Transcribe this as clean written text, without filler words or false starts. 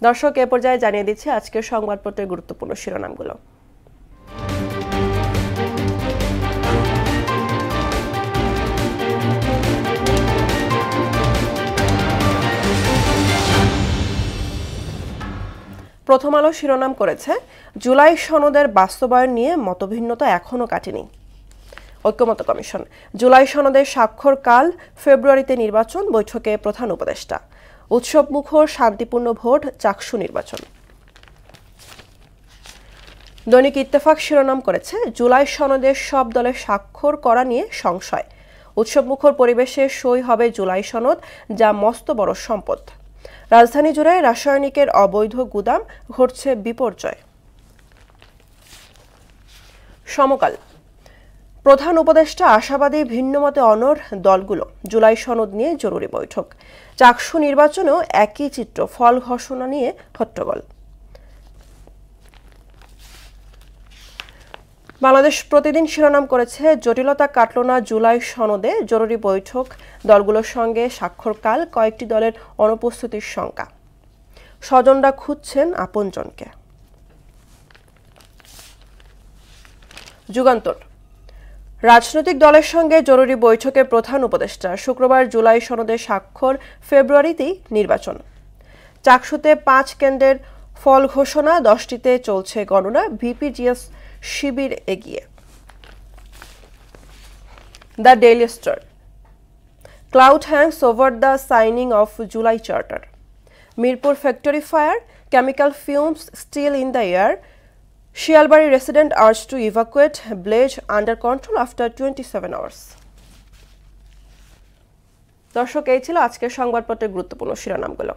দর্শক, এ পর্যায়ে জানিয়ে দিচ্ছি আজকের সংবাদপত্রের গুরুত্বপূর্ণ শিরোনামগুলো। প্রথম আলো শিরোনাম করেছে, জুলাই সনদের বাস্তবায়ন নিয়ে মতভিন্নতা এখনও কাটেনি। ঐক্যমত্য কমিশন, জুলাই সনদের স্বাক্ষর কাল, ফেব্রুয়ারিতে নির্বাচন, বৈঠকে প্রধান উপদেষ্টা। উৎসবমুখর শান্তিপূর্ণ ভোট, চাকসু নির্বাচন। দৈনিক ইত্তেফাক শিরোনাম করেছে, জুলাই সনদে সব দলের স্বাক্ষর করা নিয়ে সংশয়। উৎসবমুখর পরিবেশে সই হবে জুলাই সনদ, যা মস্ত বড় সম্পদ। রাজধানী জুড়ে রাসায়নিকের অবৈধ গুদাম, ঘটছে বিপর্যয়। সমকাল, প্রধান উপদেষ্টা আশাবাদী, ভিন্নমতে অনড় দলগুলো। জুলাই সনদ নিয়ে জরুরি বৈঠক। চাকসু নির্বাচনেও একই চিত্র, ফল ঘোষণা নিয়ে হট্টগোল। বাংলাদেশ প্রতিদিন শিরোনাম করেছে, জটিলতা কাটল না জুলাই সনদে, জরুরি বৈঠক, দলগুলোর সঙ্গে স্বাক্ষরকাল, কয়েকটি দলের অনুপস্থিতির শঙ্কা। স্বজনরা খুঁজছেন আপনজনকে। যুগান্তর, রাজনৈতিক দলের সঙ্গে জরুরি বৈঠকে প্রধান উপদেষ্টা। শুক্রবার জুলাই সনদে স্বাক্ষর, ফেব্রুয়ারিতেই নির্বাচন। চাকসুতে 5 কেন্দ্রের ফল ঘোষণা, 10টিতে চলছে গণনা, ভিপিজিএস শিবির এগিয়ে। The daily star, cloud Hanks over the signing of July charter. Mirpur factory fire, chemical fumes still in the air. Shialbari resident urged to evacuate, blaze under control after 27 hours. দর্শক, এই ছিল আজকের সংবাদপত্রের গুরুত্বপূর্ণ শিরোনামগুলো।